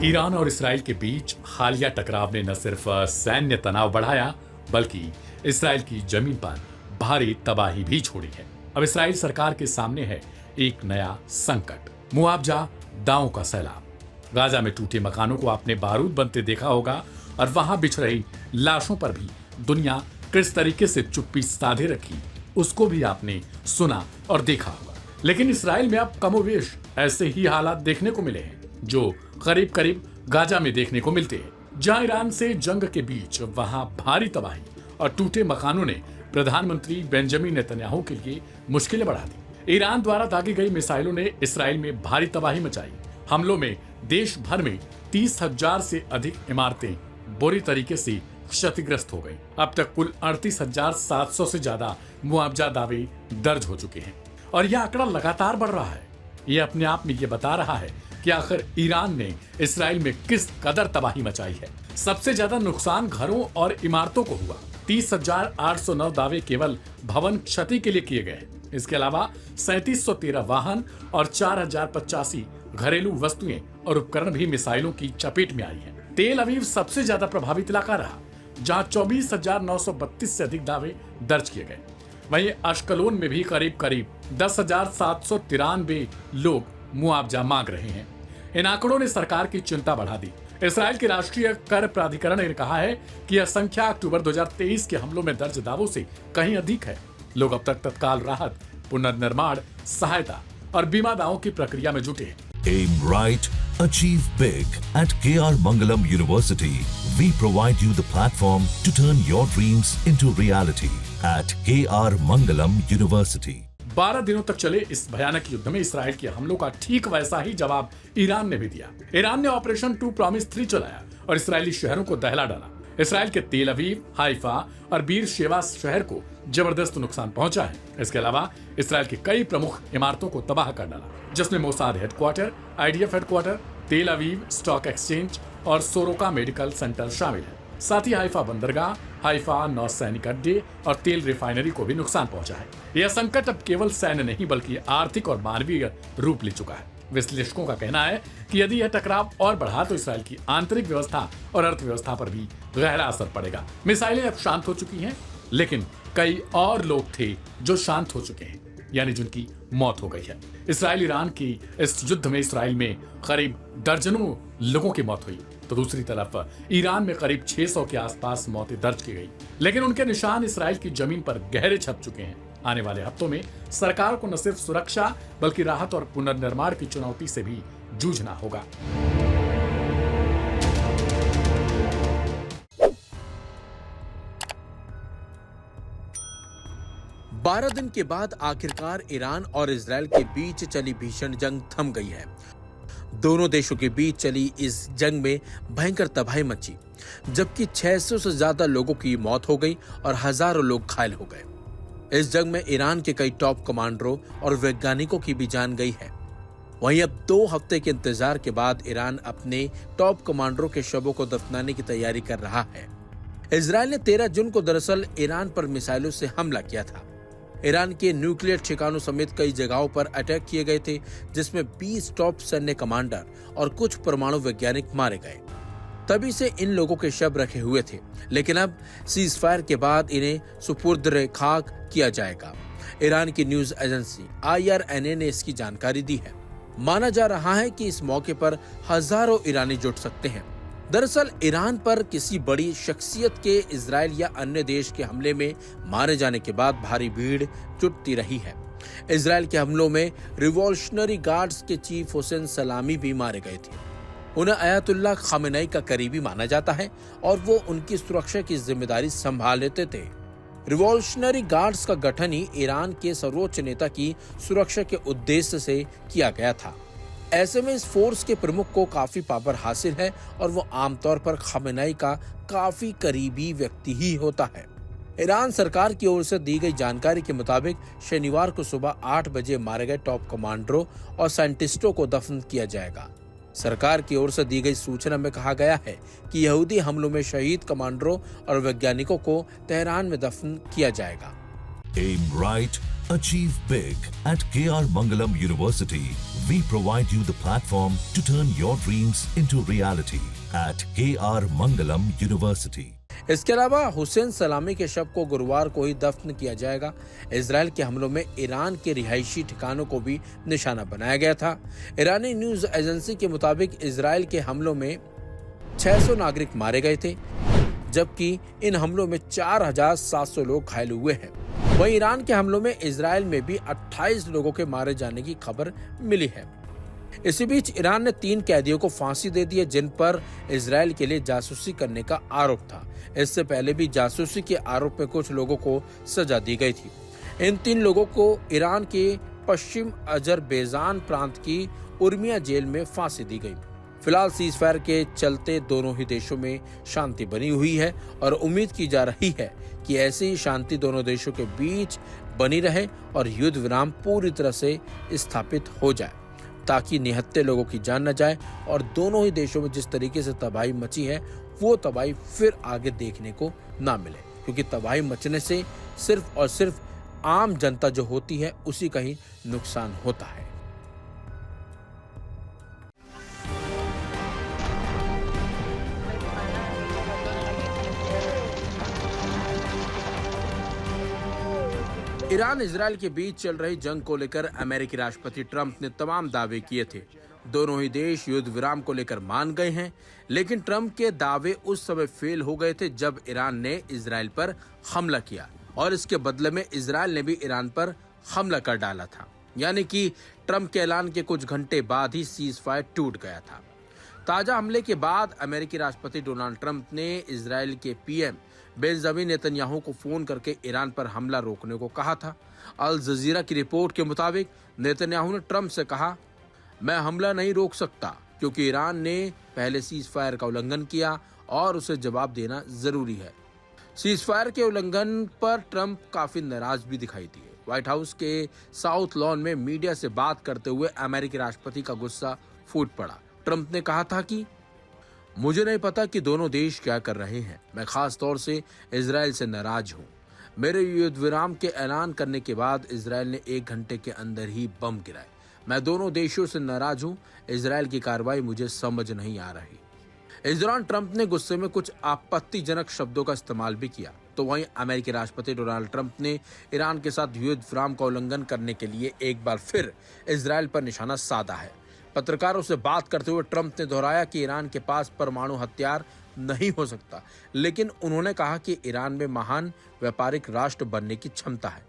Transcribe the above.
Iran और Israel के बीच हालिया टकराव ने न सिर्फ सैन्य तनाव बढ़ाया बल्कि इसराइल की जमीन पर भारी तबाही भी छोड़ी है। अब इसराइल सरकार के सामने है एक नया संकट, मुआवजा दावों का सैलाब। गाजा में टूटे मकानों को आपने बारूद बनते देखा होगा और वहां बिछ रही लाशों पर भी दुनिया किस तरीके से चुप्पी साधे रखी उसको भी आपने सुना और देखा होगा। लेकिन इसराइल में अब कमोवेश ऐसे ही हालात देखने को मिले हैं जो करीब करीब गाजा में देखने को मिलते हैं। जहां ईरान से जंग के बीच वहां भारी तबाही और टूटे मकानों ने प्रधानमंत्री बेंजामिन नेतन्याहू के लिए मुश्किलें बढ़ा दी। ईरान द्वारा दागी गई मिसाइलों ने इसराइल में भारी तबाही मचाई। हमलों में देश भर में 30,000 से अधिक इमारतें बुरी तरीके से क्षतिग्रस्त हो गई। अब तक कुल 38,700 से ज्यादा मुआवजा दावे दर्ज हो चुके हैं और यह आंकड़ा लगातार बढ़ रहा है। यह अपने आप में यह बता रहा है कि आखिर ईरान ने इसराइल में किस कदर तबाही मचाई है। सबसे ज्यादा नुकसान घरों और इमारतों को हुआ। 30,809 दावे केवल भवन क्षति के लिए किए गए हैं। इसके अलावा 3713 वाहन और 4,085 घरेलू वस्तुएं और उपकरण भी मिसाइलों की चपेट में आई हैं। तेल अवीव सबसे ज्यादा प्रभावित इलाका रहा, जहां 24,932 से अधिक दावे दर्ज किए गए। वहीं अश्कलोन में भी करीब करीब 10,793 लोग मुआवजा मांग रहे हैं। इन आंकड़ों ने सरकार की चिंता बढ़ा दी। इसराइल के राष्ट्रीय कर प्राधिकरण ने कहा है कि यह संख्या अक्टूबर 2023 के हमलों में दर्ज दावों से कहीं अधिक है। लोग अब तक तत्काल राहत, पुनर्निर्माण, सहायता और बीमा दावों की प्रक्रिया में जुटे हैं। Aim right, achieve big. At KR Mangalam University, we provide you the platform to turn your dreams into reality. At KR Mangalam University. 12 दिनों तक चले इस भयानक युद्ध में इसराइल के हमलों का ठीक वैसा ही जवाब ईरान ने भी दिया। ईरान ने ऑपरेशन 2 प्रॉमिस 3 चलाया और इसराइली शहरों को दहला डाला। इसराइल के तेल अवीव, हाइफा और बीर शेवा शहर को जबरदस्त नुकसान पहुंचा है। इसके अलावा इसराइल की कई प्रमुख इमारतों को तबाह कर डाला, जिसमें मोसाद हेडक्वार्टर, IDF हेडक्वार्टर, तेल अवीव स्टॉक एक्सचेंज और सोरोका मेडिकल सेंटर शामिल है। साथ ही हाइफा बंदरगाह, हाइफा नौसैनिक अड्डे और तेल रिफाइनरी को भी नुकसान पहुंचा है। यह संकट अब केवल सैन्य नहीं बल्कि आर्थिक और मानवीय रूप ले चुका है। विश्लेषकों का कहना है कि यदि यह टकराव और बढ़ा तो इसराइल की आंतरिक व्यवस्था और अर्थव्यवस्था पर भी गहरा असर पड़ेगा। मिसाइलें अब शांत हो चुकी हैं, लेकिन कई और लोग थे जो शांत हो चुके हैं, यानी जिनकी मौत हो गई है। इसराइल ईरान की इस युद्ध में इसराइल में करीब दर्जनों लोगों की मौत हुई, तो दूसरी तरफ ईरान में करीब 600 के आसपास मौतें दर्ज की गई। लेकिन उनके निशान इसराइल की जमीन पर गहरे छप चुके हैं। आने वाले हफ्तों में सरकार को न सिर्फ सुरक्षा बल्कि राहत और पुनर्निर्माण की चुनौती से भी जूझना होगा। बारह दिन के बाद आखिरकार ईरान और इजराइल के बीच चली भीषण जंग थम गई है। दोनों देशों के बीच चली इस जंग में भयंकर तबाही मची, जबकि 600 से ज्यादा लोगों की मौत हो गई और हजारों लोग घायल हो गए। इस जंग में ईरान के कई टॉप कमांडरों और वैज्ञानिकों की भी जान गई है। वहीं अब 2 हफ्ते के इंतजार के बाद ईरान अपने टॉप कमांडरों के शवों को दफनाने की तैयारी कर रहा है। इजराइल ने 13 जून को दरअसल ईरान पर मिसाइलों से हमला किया था। ईरान के न्यूक्लियर ठिकानों समेत कई जगहों पर अटैक किए गए थे, जिसमें 20 टॉप सैन्य कमांडर और कुछ परमाणु वैज्ञानिक मारे गए। तभी से इन लोगों के शव रखे हुए थे, लेकिन अब सीज फायर के बाद इन्हें सुपुर्द खाक किया जाएगा। ईरान की न्यूज एजेंसी IRNA ने इसकी जानकारी दी है। माना जा रहा है कि इस मौके पर हजारों ईरानी जुट सकते हैं। दरअसल ईरान पर किसी बड़ी शख्सियत के इजराइल या अन्य देश के हमले में मारे जाने के बाद भारी भीड़ जुटती रही है। इजराइल के हमलों में रिवॉल्यूशनरी गार्ड्स के चीफ हुसैन सलामी भी मारे गए थे। उन्हें अयातुल्लाह खामेनेई का करीबी माना जाता है और वो उनकी सुरक्षा की जिम्मेदारी संभाल लेते थे। रिवॉल्यूशनरी गार्ड्स का गठन ही ईरान के सर्वोच्च नेता की सुरक्षा के उद्देश्य से किया गया था। ऐसे में इस फोर्स के प्रमुख को काफी पावर हासिल है और वो आमतौर पर खामेनेई का काफी करीबी व्यक्ति ही होता है। ईरान सरकार की ओर से दी गई जानकारी के मुताबिक शनिवार को सुबह 8 बजे मारे गए टॉप कमांडरों और साइंटिस्टों को दफन किया जाएगा। सरकार की ओर से दी गई सूचना में कहा गया है कि यहूदी हमलों में शहीद कमांडरों और वैज्ञानिकों को तेहरान में दफन किया जाएगा। Aim right, Achieve big at KR Mangalam University. We provide you the platform to turn your dreams into reality at KR Mangalam University. इसके अलावा हुसैन सलामी के शव को गुरुवार को ही दफन किया जाएगा। इजराइल के हमलों में ईरान के रिहायशी ठिकानों को भी निशाना बनाया गया था। ईरानी न्यूज एजेंसी के मुताबिक इजराइल के हमलों में 600 नागरिक मारे गए थे, जबकि इन हमलों में 4,700 लोग घायल हुए हैं। वहीं ईरान के हमलों में इजराइल में भी 28 लोगों के मारे जाने की खबर मिली है। इसी बीच ईरान ने 3 कैदियों को फांसी दे दी है, जिन पर इजराइल के लिए जासूसी करने का आरोप था। इससे पहले भी जासूसी के आरोप में कुछ लोगों को सजा दी गई थी। इन 3 लोगों को ईरान के पश्चिम अजरबैजान प्रांत की उर्मिया जेल में फांसी दी गई। फिलहाल सीजफायर के चलते दोनों ही देशों में शांति बनी हुई है और उम्मीद की जा रही है कि ऐसी ही शांति दोनों देशों के बीच बनी रहे और युद्ध विराम पूरी तरह से स्थापित हो जाए, ताकि निहत्थे लोगों की जान न जाए और दोनों ही देशों में जिस तरीके से तबाही मची है वो तबाही फिर आगे देखने को ना मिले, क्योंकि तबाही मचने से सिर्फ और सिर्फ आम जनता जो होती है उसी का ही नुकसान होता है। ईरान इजराइल के बीच चल रही जंग को लेकर अमेरिकी राष्ट्रपति ट्रंप ने तमाम दावे किए थे। दोनों ही देश युद्ध विराम को लेकर मान गए हैं, लेकिन ट्रंप के दावे उस समय फेल हो गए थे जब ईरान ने इजराइल पर हमला किया और इसके बदले में इजराइल ने भी ईरान पर हमला कर डाला था। यानी कि ट्रंप के ऐलान के कुछ घंटे बाद ही सीज फायर टूट गया था। ताजा हमले के बाद अमेरिकी राष्ट्रपति डोनाल्ड ट्रंप ने इजराइल के पीएम बेंजामिन नेतन्याहू को फोन करके ईरान पर हमला रोकने को कहा था। अल जजीरा की रिपोर्ट के मुताबिक नेतन्याहू ने ट्रंप से कहा, मैं हमला नहीं रोक सकता क्योंकि ईरान ने पहले सीज फायर का उल्लंघन किया और उसे जवाब देना जरूरी है। सीज फायर के उल्लंघन पर ट्रंप काफी नाराज भी दिखाई दिए। व्हाइट हाउस के साउथ लॉन में मीडिया से बात करते हुए अमेरिकी राष्ट्रपति का गुस्सा फूट पड़ा। ट्रंप ने कहा था कि मुझे नहीं पता कि दोनों देश क्या कर रहे हैं। मैं खास तौर से इजराइल से नाराज हूं। मेरे युद्ध विराम के ऐलान करने के बाद इजराइल ने 1 घंटे के अंदर ही बम गिराए। मैं दोनों देशों से नाराज हूं। इजराइल की कार्रवाई मुझे समझ नहीं आ रही। इस दौरान ट्रंप ने गुस्से में कुछ आपत्तिजनक शब्दों का इस्तेमाल भी किया। तो वहीं अमेरिकी राष्ट्रपति डोनाल्ड ट्रंप ने ईरान के साथ युद्ध विराम का उल्लंघन करने के लिए एक बार फिर इजराइल पर निशाना साधा है। पत्रकारों से बात करते हुए ट्रंप ने दोहराया कि ईरान के पास परमाणु हथियार नहीं हो सकता, लेकिन उन्होंने कहा कि ईरान में महान व्यापारिक राष्ट्र बनने की क्षमता है।